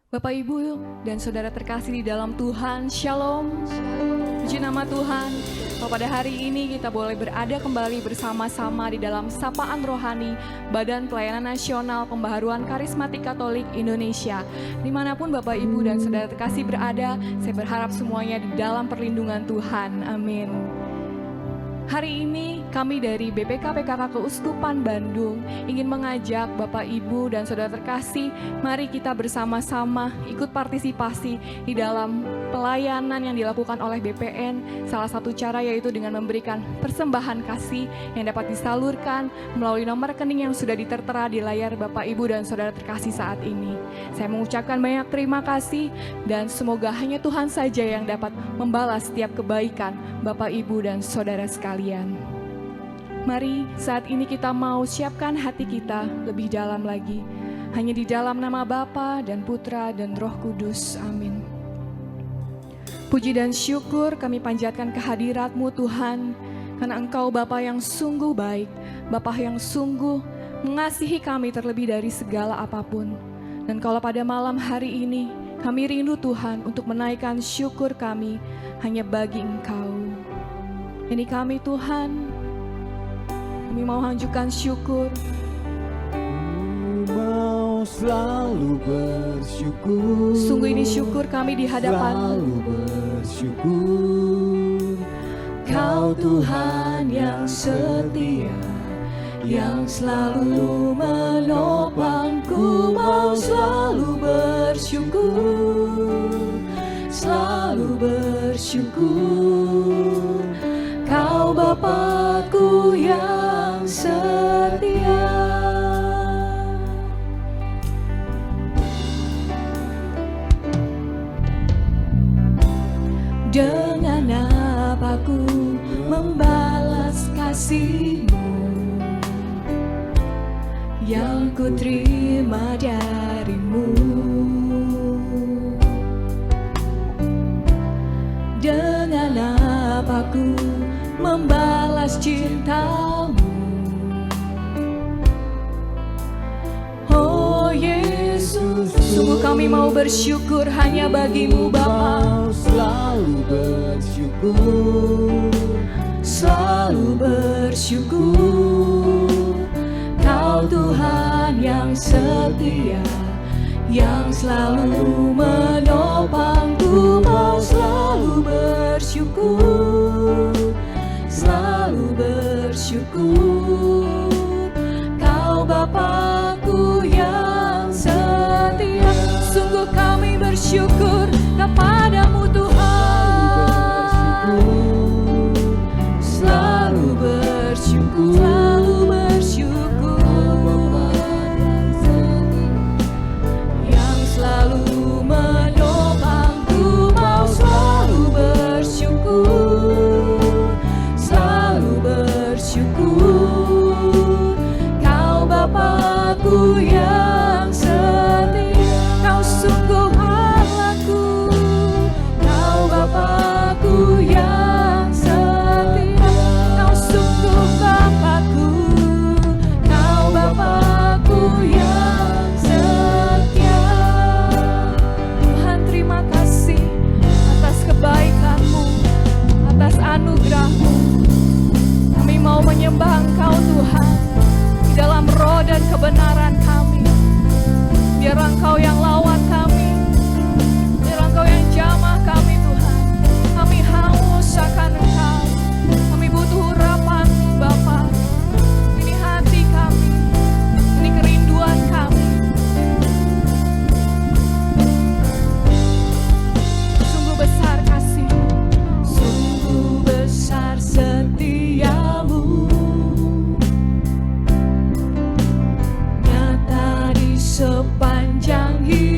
Bapak, Ibu, dan Saudara terkasih di dalam Tuhan, Shalom. Puji nama Tuhan, bahwa pada hari ini kita boleh berada kembali bersama-sama di dalam Sapaan Rohani Badan Pelayanan Nasional Pembaharuan Karismatik Katolik Indonesia. Dimanapun Bapak, Ibu, dan Saudara terkasih berada, saya berharap semuanya di dalam perlindungan Tuhan. Amin. Hari ini kami dari BPK PKK Keuskupan Bandung ingin mengajak Bapak, Ibu, dan Saudara terkasih, mari kita bersama-sama ikut partisipasi di dalam pelayanan yang dilakukan oleh BPN. Salah satu cara yaitu dengan memberikan persembahan kasih yang dapat disalurkan melalui nomor rekening yang sudah ditertera di layar Bapak, Ibu, dan Saudara terkasih saat ini. Saya mengucapkan banyak terima kasih dan semoga hanya Tuhan saja yang dapat membalas setiap kebaikan Bapak, Ibu, dan Saudara sekalian. Mari saat ini kita mau siapkan hati kita lebih dalam lagi. Hanya di dalam nama Bapa dan Putra dan Roh Kudus. Amin. Puji dan syukur kami panjatkan kehadirat-Mu Tuhan, karena Engkau Bapa yang sungguh baik, Bapa yang sungguh mengasihi kami terlebih dari segala apapun. Dan kalau pada malam hari ini kami rindu Tuhan untuk menaikkan syukur kami hanya bagi Engkau. Ini kami Tuhan, kami mau hancurkan syukur. Ku mau selalu bersyukur. Sungguh ini syukur kami di hadapan. Selalu bersyukur. Kau Tuhan yang setia, yang selalu menopangku. Mau selalu bersyukur, selalu bersyukur. Kau Bapakku yang setia. Dengan apa ku membalas kasih-Mu yang ku terima dari-Mu? Dengan apa ku membalas cinta-Mu? Oh Yesus, Sungguh kami mau bersyukur hanya bagi-Mu Bapa. Selalu bersyukur, selalu bersyukur. Kau Tuhan yang setia, yang selalu menopangku. Mau selalu bersyukur, selalu bersyukur. Kau Bapakku yang setia. Sungguh kami bersyukur kepada-Mu Tuhan. Selalu bersyukur, Selalu bersyukur, yang selalu menopangku. Mau selalu bersyukur, selalu bersyukur. Kau Bapakku yang setia. Kau sungguh Allahku, Kau Bapakku yang setia. Kau sungguh Bapakku. Kau Bapakku yang setia. Tuhan, terima kasih atas kebaikan-Mu, atas anugerah-Mu. Kami mau menyembah Engkau Tuhan di dalam roh dan kebenaran kami. Biarlah Engkau yang lawan kami, biarlah Engkau yang jamah kami Tuhan. Kami haus akan Engkau, kami butuh urapan-Mu Bapa. Ini hati kami, ini kerinduan kami. Sungguh besar kasih-Mu, Sungguh besar setia-Mu, nyata di sepanjang hidup.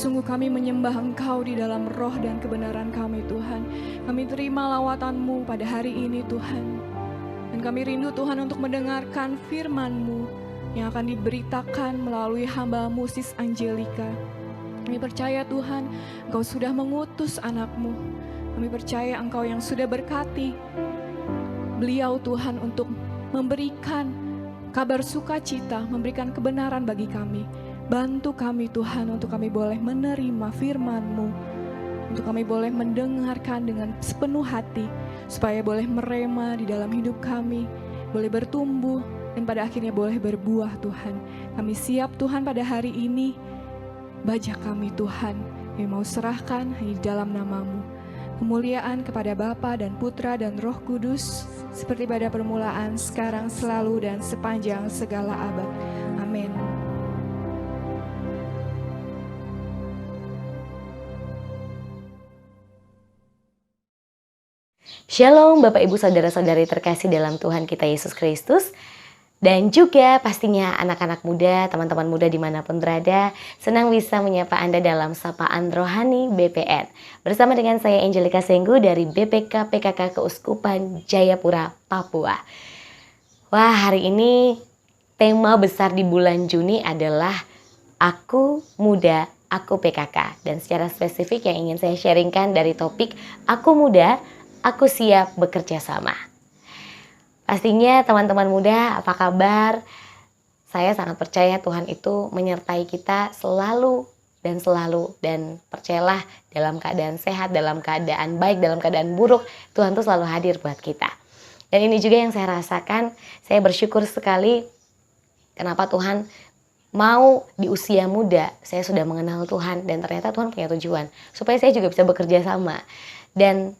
Sungguh kami menyembah Engkau di dalam roh dan kebenaran kami Tuhan. Kami terima lawatan-Mu pada hari ini Tuhan. Dan kami rindu Tuhan untuk mendengarkan firman-Mu yang akan diberitakan melalui hamba-Mu Sis Angelika. Kami percaya Tuhan, Engkau sudah mengutus anak-Mu. Kami percaya Engkau yang sudah berkati beliau Tuhan untuk memberikan kabar sukacita, memberikan kebenaran bagi kami. Bantu kami Tuhan untuk kami boleh menerima firman-Mu, untuk kami boleh mendengarkan dengan sepenuh hati, supaya boleh merema di dalam hidup kami, boleh bertumbuh, dan pada akhirnya boleh berbuah Tuhan. Kami siap Tuhan pada hari ini, bajak kami Tuhan, kami mau serahkan hanya di dalam nama-Mu. Kemuliaan kepada Bapa dan Putra dan Roh Kudus, seperti pada permulaan, sekarang, selalu, dan sepanjang segala abad. Amin. Shalom Bapak Ibu Saudara-saudari terkasih dalam Tuhan kita Yesus Kristus. Dan juga pastinya anak-anak muda, teman-teman muda dimanapun berada, senang bisa menyapa Anda dalam Sapaan Rohani BPN. Bersama dengan saya Angelika Senggu dari BPK PKK Keuskupan Jayapura, Papua. Wah, hari ini tema besar di bulan Juni adalah Aku Muda, Aku PKK. Dan secara spesifik yang ingin saya sharingkan dari topik Aku Muda, Aku Siap Bekerja Sama. Pastinya teman-teman muda, apa kabar? Saya sangat percaya Tuhan itu menyertai kita selalu. Dan percayalah dalam keadaan sehat, dalam keadaan baik, dalam keadaan buruk, Tuhan tuh selalu hadir buat kita. Dan ini juga yang saya rasakan, saya bersyukur sekali kenapa Tuhan mau di usia muda, saya sudah mengenal Tuhan dan ternyata Tuhan punya tujuan supaya saya juga bisa bekerja sama. Dan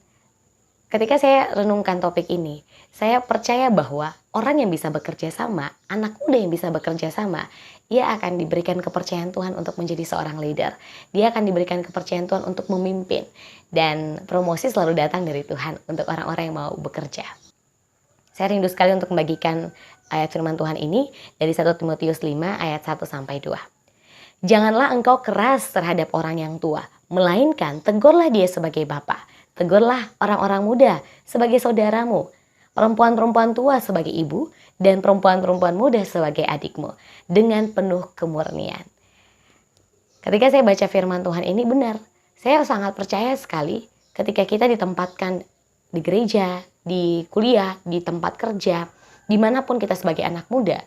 ketika saya renungkan topik ini, saya percaya bahwa orang yang bisa bekerja sama, anak muda yang bisa bekerja sama, ia akan diberikan kepercayaan Tuhan untuk menjadi seorang leader. Dia akan diberikan kepercayaan Tuhan untuk memimpin. Dan promosi selalu datang dari Tuhan untuk orang-orang yang mau bekerja. Saya rindu sekali untuk membagikan ayat firman Tuhan ini dari 1 Timotius 5 ayat 1-2. Janganlah engkau keras terhadap orang yang tua, melainkan tegurlah dia sebagai bapa. Tegurlah orang-orang muda sebagai saudaramu, perempuan-perempuan tua sebagai ibu, dan perempuan-perempuan muda sebagai adikmu, dengan penuh kemurnian. Ketika saya baca firman Tuhan ini benar, saya sangat percaya sekali ketika kita ditempatkan di gereja, di kuliah, di tempat kerja, dimanapun kita sebagai anak muda,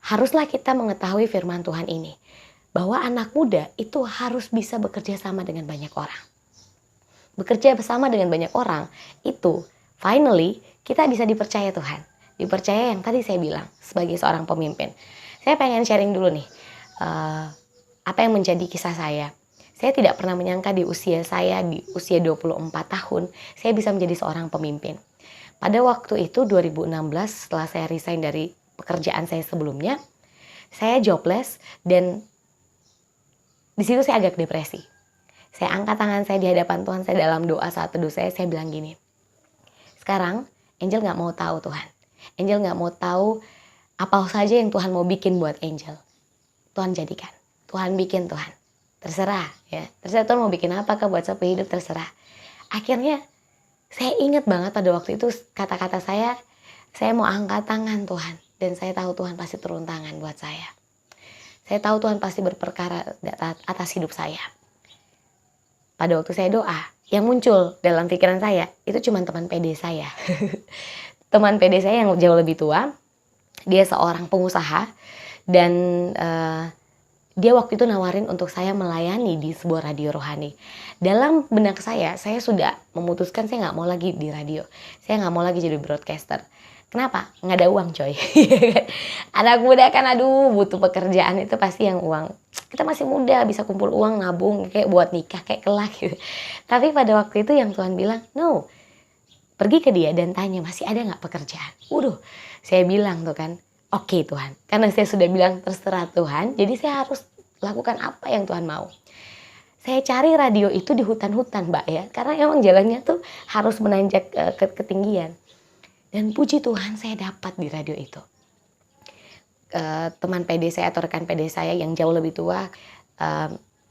haruslah kita mengetahui firman Tuhan ini, bahwa anak muda itu harus bisa bekerja sama dengan banyak orang. Bekerja bersama dengan banyak orang, itu finally kita bisa dipercaya Tuhan. Dipercaya yang tadi saya bilang sebagai seorang pemimpin. Saya pengen sharing dulu nih, apa yang menjadi kisah saya. Saya tidak pernah menyangka di usia saya, di usia 24 tahun, saya bisa menjadi seorang pemimpin. Pada waktu itu 2016 setelah saya resign dari pekerjaan saya sebelumnya, saya jobless dan di situ saya agak depresi. Saya angkat tangan saya di hadapan Tuhan, saya dalam doa saat teduh saya bilang gini, sekarang Angel gak mau tahu Tuhan. Angel gak mau tahu apa saja yang Tuhan mau bikin buat Angel. Tuhan jadikan, Tuhan bikin Tuhan. Terserah ya, terserah Tuhan mau bikin apa buat saya hidup, terserah. Akhirnya saya ingat banget pada waktu itu kata-kata saya mau angkat tangan Tuhan. Dan saya tahu Tuhan pasti turun tangan buat saya. Saya tahu Tuhan pasti berperkara atas hidup saya. Pada waktu saya doa, yang muncul dalam pikiran saya itu cuma teman PD saya. Teman PD saya yang jauh lebih tua, dia seorang pengusaha dan dia waktu itu nawarin untuk saya melayani di sebuah radio rohani. Dalam benak saya sudah memutuskan saya nggak mau lagi di radio, saya nggak mau lagi jadi broadcaster. Kenapa? Nggak ada uang coy. Anak muda kan aduh butuh pekerjaan itu pasti yang uang. Kita masih muda bisa kumpul uang nabung kayak buat nikah kayak kelak gitu. Tapi pada waktu itu yang Tuhan bilang no. Pergi ke dia dan tanya masih ada nggak pekerjaan. Waduh saya bilang tuh kan oke Tuhan. Karena saya sudah bilang terserah Tuhan. Jadi saya harus lakukan apa yang Tuhan mau. Saya cari radio itu di hutan-hutan mbak ya. Karena emang jalannya tuh harus menanjak ke ketinggian. Dan puji Tuhan saya dapat di radio itu. Teman PD saya atau rekan PD saya yang jauh lebih tua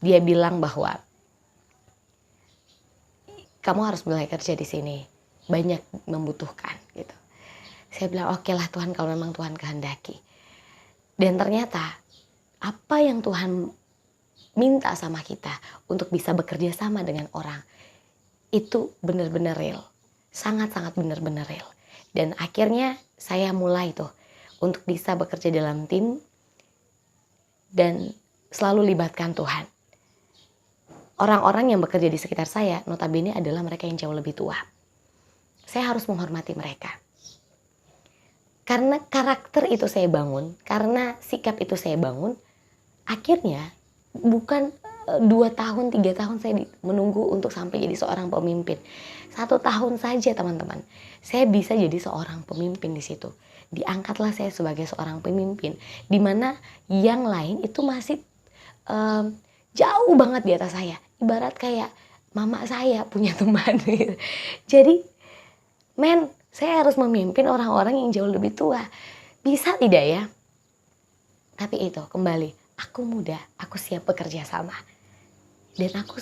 dia bilang bahwa kamu harus mulai kerja di sini, banyak membutuhkan gitu. Saya bilang oke lah Tuhan, kalau memang Tuhan kehendaki. Dan ternyata apa yang Tuhan minta sama kita untuk bisa bekerja sama dengan orang, itu benar-benar real, sangat-sangat benar-benar real. Dan akhirnya saya mulai tuh untuk bisa bekerja dalam tim dan selalu libatkan Tuhan. Orang-orang yang bekerja di sekitar saya notabene adalah mereka yang jauh lebih tua. Saya harus menghormati mereka. Karena karakter itu saya bangun, karena sikap itu saya bangun, akhirnya bukan 2 tahun, 3 tahun saya menunggu untuk sampai jadi seorang pemimpin. 1 tahun saja teman-teman, saya bisa jadi seorang pemimpin di situ. Diangkatlah saya sebagai seorang pemimpin, di mana yang lain itu masih jauh banget di atas saya. Ibarat kayak mama saya punya teman gitu. Jadi, saya harus memimpin orang-orang yang jauh lebih tua. Bisa tidak ya? Tapi itu kembali, aku muda, aku siap bekerja sama. Dan aku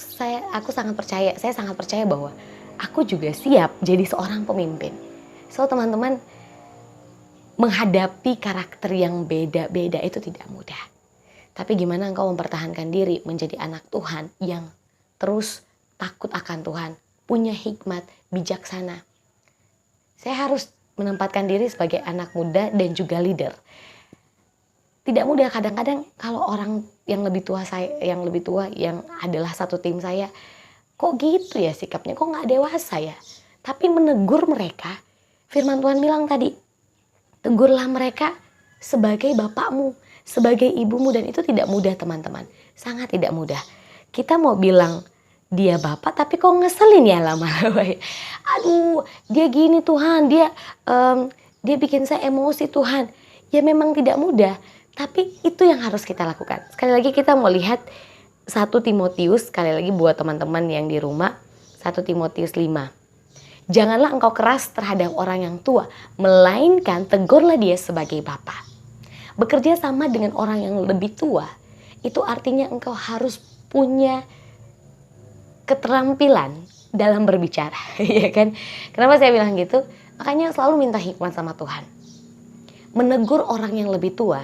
sangat percaya, saya sangat percaya bahwa aku juga siap jadi seorang pemimpin. So teman-teman, menghadapi karakter yang beda-beda itu tidak mudah. Tapi gimana engkau mempertahankan diri menjadi anak Tuhan yang terus takut akan Tuhan, punya hikmat, bijaksana. Saya harus menempatkan diri sebagai anak muda dan juga leader. Tidak mudah, kadang-kadang kalau orang yang lebih tua yang adalah satu tim saya, kok gitu ya sikapnya, kok nggak dewasa ya. Tapi menegur mereka, firman Tuhan bilang tadi, tegurlah mereka sebagai bapakmu, sebagai ibumu, dan itu tidak mudah teman-teman, sangat tidak mudah. Kita mau bilang dia bapak tapi kok ngeselin ya lama-lama ya. Aduh, dia gini Tuhan, dia bikin saya emosi Tuhan. Ya memang tidak mudah, tapi itu yang harus kita lakukan. Sekali lagi kita mau lihat 1 Timotius, sekali lagi buat teman-teman yang di rumah, 1 Timotius 5. Janganlah engkau keras terhadap orang yang tua, melainkan tegurlah dia sebagai bapa. Bekerja sama dengan orang yang lebih tua, itu artinya engkau harus punya keterampilan dalam berbicara, ya kan? Kenapa saya bilang gitu? Makanya selalu minta hikmat sama Tuhan. Menegur orang yang lebih tua,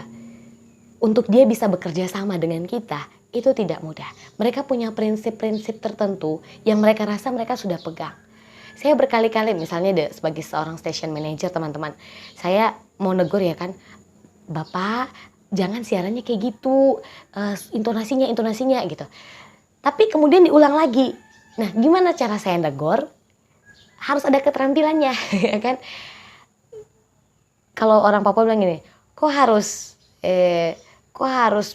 untuk dia bisa bekerja sama dengan kita, itu tidak mudah. Mereka punya prinsip-prinsip tertentu yang mereka rasa mereka sudah pegang. Saya berkali-kali misalnya sebagai seorang station manager teman-teman, saya mau negur ya kan, Bapak jangan siarannya kayak gitu, intonasinya gitu. Tapi kemudian diulang lagi. Nah gimana cara saya negur? Harus ada keterampilannya ya kan. Kalau orang Papua bilang gini, kok harus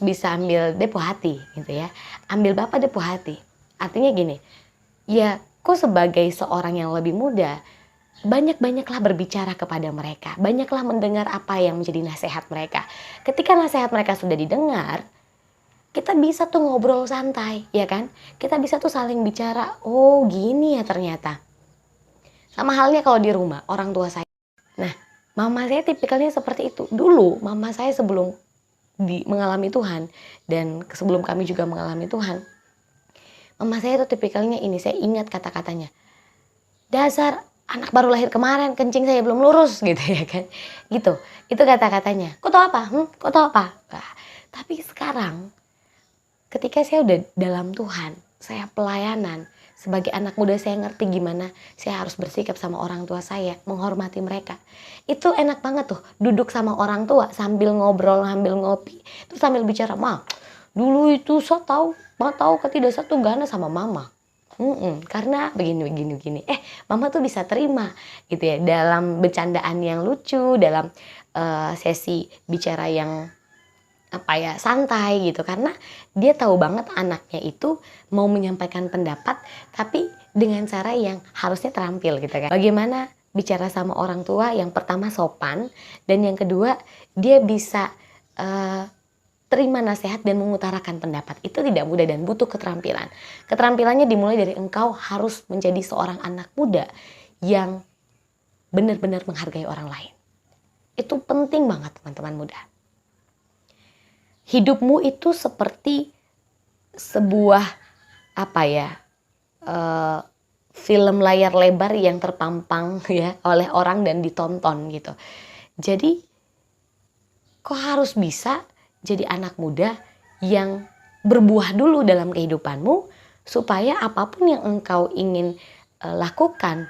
bisa ambil depo hati gitu ya. Ambil Bapak depo hati. Artinya gini, ya kok sebagai seorang yang lebih muda, banyak-banyaklah berbicara kepada mereka. Banyaklah mendengar apa yang menjadi nasihat mereka. Ketika nasihat mereka sudah didengar, kita bisa tuh ngobrol santai, ya kan? Kita bisa tuh saling bicara, oh gini ya ternyata. Sama halnya kalau di rumah, orang tua saya. Nah, mama saya tipikalnya seperti itu. Dulu, mama saya sebelum mengalami Tuhan, dan sebelum kami juga mengalami Tuhan, mama saya tuh tipikalnya ini, saya ingat kata-katanya. Dasar anak baru lahir kemarin, kencing saya belum lurus gitu ya kan. Gitu, itu kata-katanya. Kok tau apa? Kok tau apa? Nah, tapi sekarang ketika saya udah dalam Tuhan, saya pelayanan, sebagai anak muda saya ngerti gimana saya harus bersikap sama orang tua saya, menghormati mereka. Itu enak banget tuh, duduk sama orang tua sambil ngobrol, sambil ngopi, terus sambil bicara, Ma, dulu itu saya tahu ketidak satu gana sama mama. Karena begini. Mama tuh bisa terima gitu ya, dalam bercandaan yang lucu, dalam sesi bicara yang santai gitu, karena dia tahu banget anaknya itu mau menyampaikan pendapat tapi dengan cara yang harusnya terampil gitu kan. Bagaimana bicara sama orang tua, yang pertama sopan, dan yang kedua dia bisa terima nasihat dan mengutarakan pendapat. Itu tidak mudah dan butuh keterampilan. Keterampilannya dimulai dari engkau harus menjadi seorang anak muda yang benar-benar menghargai orang lain. Itu penting banget teman-teman muda. Hidupmu itu seperti sebuah apa ya, film layar lebar yang terpampang ya oleh orang dan ditonton gitu. Jadi kok harus bisa jadi anak muda yang berbuah dulu dalam kehidupanmu, supaya apapun yang engkau ingin lakukan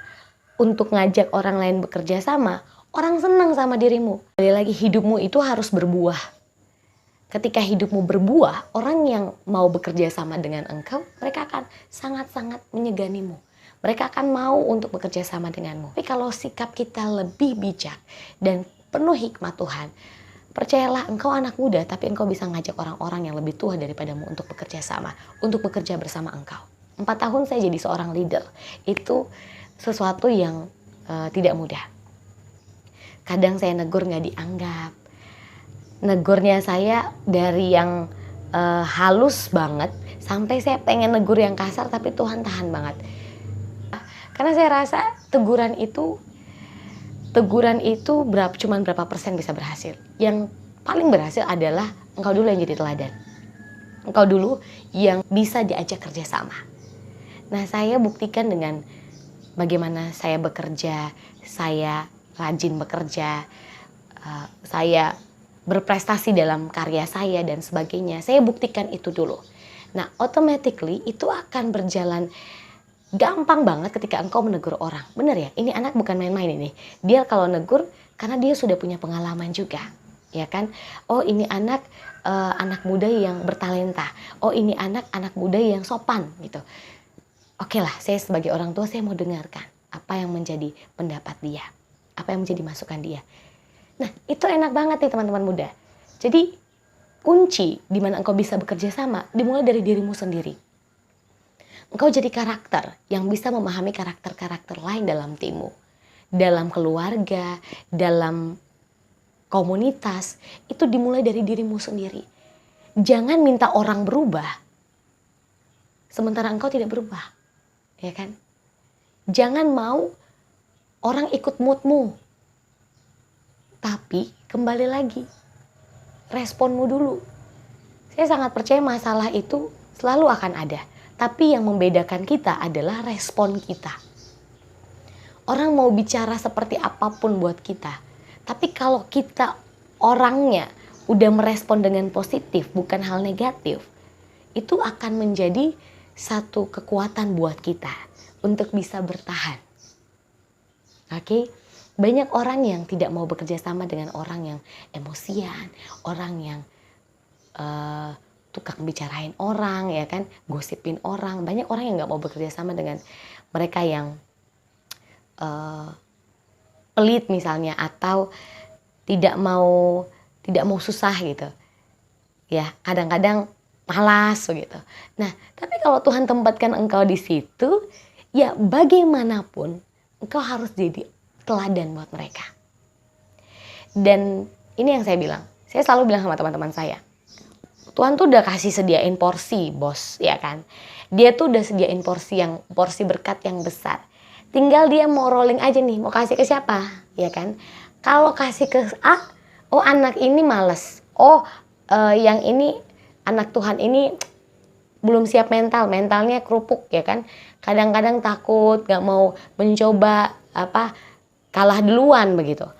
untuk ngajak orang lain bekerja sama, orang senang sama dirimu. Kembali lagi, hidupmu itu harus berbuah. Ketika hidupmu berbuah, orang yang mau bekerja sama dengan engkau, mereka akan sangat-sangat menyeganimu. Mereka akan mau untuk bekerja sama denganmu. Tapi kalau sikap kita lebih bijak dan penuh hikmat Tuhan, percayalah, engkau anak muda, tapi engkau bisa ngajak orang-orang yang lebih tua daripadamu untuk bekerja sama, untuk bekerja bersama engkau. 4 tahun saya jadi seorang leader, itu sesuatu yang tidak mudah. Kadang saya negur nggak dianggap. Negurnya saya dari yang halus banget sampai saya pengen negur yang kasar, tapi Tuhan tahan banget. Karena saya rasa teguran itu cuman berapa persen bisa berhasil. Yang paling berhasil adalah engkau dulu yang jadi teladan. Engkau dulu yang bisa diajak kerjasama. Nah, saya buktikan dengan bagaimana saya bekerja, saya rajin bekerja, saya berprestasi dalam karya saya dan sebagainya. Saya buktikan itu dulu. Nah, automatically itu akan berjalan gampang banget ketika engkau menegur orang. Bener ya, ini anak bukan main-main ini. Dia kalau negur karena dia sudah punya pengalaman juga, ya kan? Oh, ini anak muda yang bertalenta. Oh, ini anak muda yang sopan gitu. Oke lah, saya sebagai orang tua saya mau dengarkan apa yang menjadi pendapat dia, apa yang menjadi masukan dia. Nah, itu enak banget nih teman-teman muda. Jadi kunci di mana engkau bisa bekerja sama dimulai dari dirimu sendiri. Engkau jadi karakter yang bisa memahami karakter-karakter lain dalam timmu, dalam keluarga, dalam komunitas. Itu dimulai dari dirimu sendiri. Jangan minta orang berubah sementara engkau tidak berubah, ya kan? Jangan mau orang ikut moodmu, tapi kembali lagi responmu dulu. Saya sangat percaya masalah itu selalu akan ada, tapi yang membedakan kita adalah respon kita. Orang mau bicara seperti apapun buat kita, tapi kalau kita orangnya udah merespon dengan positif, bukan hal negatif, itu akan menjadi satu kekuatan buat kita untuk bisa bertahan. Oke? Banyak orang yang tidak mau bekerja sama dengan orang yang emosian, orang yang tukang bicarain orang, ya kan, gosipin orang. Banyak orang yang nggak mau bekerja sama dengan mereka yang pelit misalnya, atau tidak mau susah gitu. Ya, kadang-kadang malas begitu. Nah, tapi kalau Tuhan tempatkan engkau di situ, ya bagaimanapun engkau harus jadi teladan buat mereka. Dan ini yang saya bilang, saya selalu bilang sama teman-teman saya, Tuhan tuh udah kasih sediain porsi, bos, ya kan? Dia tuh udah sediain porsi berkat yang besar. Tinggal dia mau rolling aja nih, mau kasih ke siapa, ya kan? Kalau kasih ke A, oh anak ini males. Oh, yang ini anak Tuhan ini belum siap mentalnya kerupuk, ya kan? Kadang-kadang takut, gak mau mencoba kalah duluan begitu.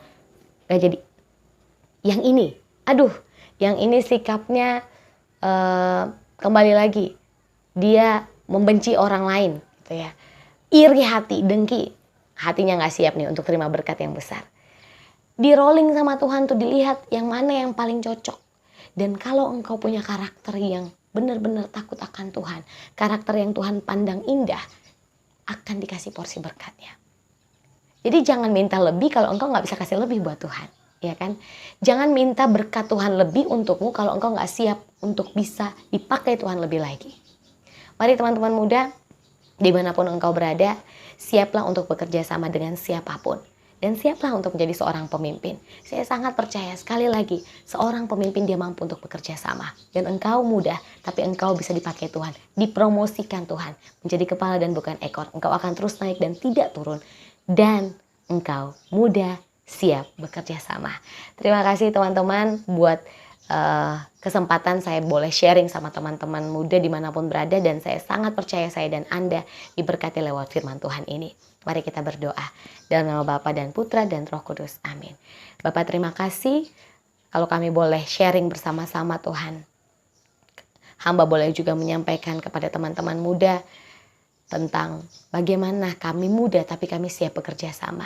Gak jadi. Yang ini, yang ini sikapnya kembali lagi, dia membenci orang lain gitu ya. Iri hati, dengki, hatinya gak siap nih untuk terima berkat yang besar. Di rolling sama Tuhan tuh dilihat yang mana yang paling cocok. Dan kalau engkau punya karakter yang benar-benar takut akan Tuhan, karakter yang Tuhan pandang indah, akan dikasih porsi berkatnya. Jadi jangan minta lebih kalau engkau gak bisa kasih lebih buat Tuhan, ya kan? Jangan minta berkat Tuhan lebih untukmu kalau engkau gak siap untuk bisa dipakai Tuhan lebih lagi. Mari teman-teman muda, dimanapun engkau berada, siaplah untuk bekerja sama dengan siapapun. Dan siaplah untuk menjadi seorang pemimpin. Saya sangat percaya, sekali lagi, seorang pemimpin dia mampu untuk bekerja sama. Dan engkau muda, tapi engkau bisa dipakai Tuhan, dipromosikan Tuhan, menjadi kepala dan bukan ekor. Engkau akan terus naik dan tidak turun. Dan engkau muda, siap bekerja sama. Terima kasih teman-teman buat kesempatan saya boleh sharing sama teman-teman muda dimanapun berada, dan saya sangat percaya saya dan Anda diberkati lewat firman Tuhan ini. Mari kita berdoa dalam nama Bapa dan Putra dan Roh Kudus. Amin. Bapak, terima kasih kalau kami boleh sharing bersama-sama Tuhan. Hamba boleh juga menyampaikan kepada teman-teman muda tentang bagaimana kami muda tapi kami siap bekerja sama.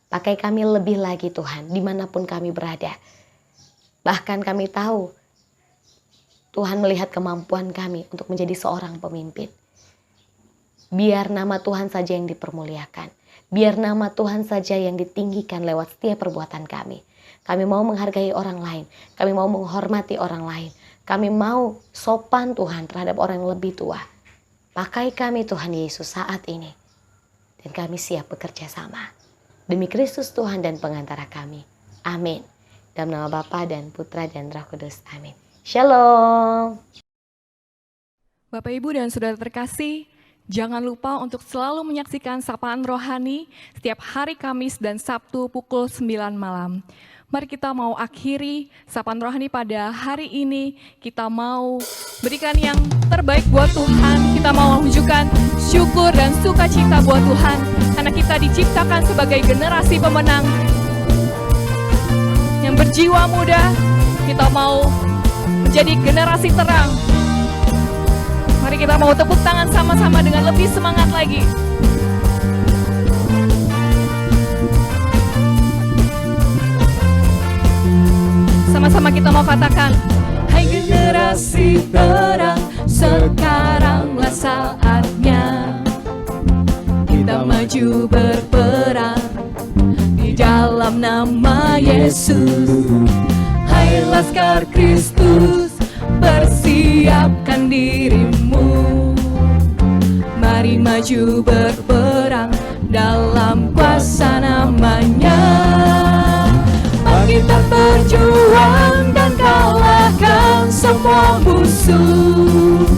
Pakai kami lebih lagi Tuhan dimanapun kami berada. Bahkan kami tahu Tuhan melihat kemampuan kami untuk menjadi seorang pemimpin. Biar nama Tuhan saja yang dipermuliakan. Biar nama Tuhan saja yang ditinggikan lewat setiap perbuatan kami. Kami mau menghargai orang lain. Kami mau menghormati orang lain. Kami mau sopan Tuhan terhadap orang yang lebih tua. Pakai kami Tuhan Yesus saat ini. Dan kami siap bekerja sama. Demi Kristus Tuhan dan pengantara kami. Amin. Dalam nama Bapa dan Putra dan Roh Kudus. Amin. Shalom. Bapak, Ibu, dan Saudara terkasih, jangan lupa untuk selalu menyaksikan Sapaan Rohani setiap hari Kamis dan Sabtu pukul 9 malam. Mari kita mau akhiri Sapaan Rohani pada hari ini. Kita mau berikan yang terbaik buat Tuhan. Kita mau menunjukkan syukur dan sukacita buat Tuhan. Karena kita diciptakan sebagai generasi pemenang yang berjiwa muda. Kita mau menjadi generasi terang. Mari kita mau tepuk tangan sama-sama dengan lebih semangat lagi. Sama-sama kita mau katakan, hai generasi terang, sekaranglah saatnya kita maju berperang di dalam nama Yesus. Hai Laskar Kristus, persiapkan dirimu. Mari maju berperang dalam kuasa namanya. Kita berjuang dan kalahkan semua musuh.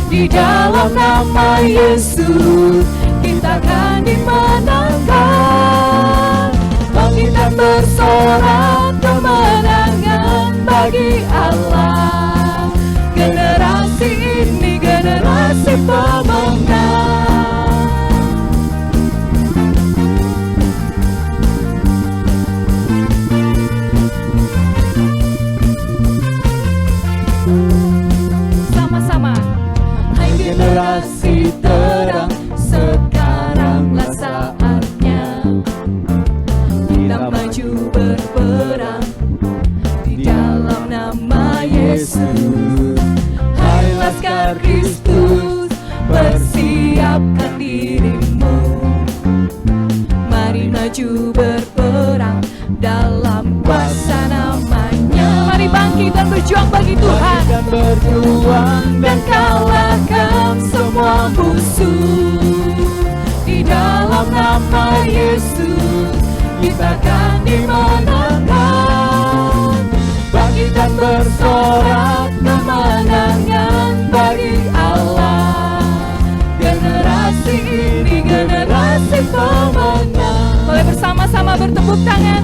Di dalam nama Yesus kita akan dimenangkan. Bangkit bersorak, kemenangan bagi Allah. Generasi ini generasi pemenang. Generasi terang, sekaranglah saatnya kita maju berperang di dalam nama Yesus. Hai Laskar Kristus, persiapkan dirimu. Mari maju berperang dalam kuasa namanya. Mari bangkit dan berjuang bagi Tuhan. Dan berjuang dan kalahkan semua musuh. Di dalam nama Yesus kita akan dimenangkan. Bangkit dan bersorak, kemenangan bagi Allah. Generasi ini generasi pemenang. Boleh bersama-sama bertepuk tangan.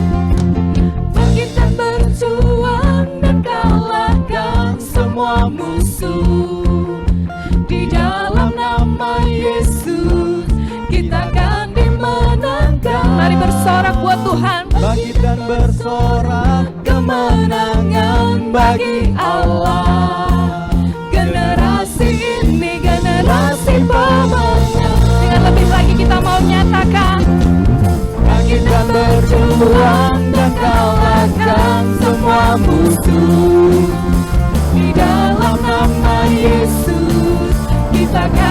Bangkit dan berjuang dan kalahkan semua musuh. Di dalam nama Yesus kita akan dimenangkan. Mari bersorak buat Tuhan. Bangkit dan bersorak, kemenangan bagi Allah. Generasi ini generasi pemenang. Dengan lebih lagi kita mau nyatakan, Bangkit dan berjuang dan kalahkan semua musuh. Di dalam nama Yesus kita akan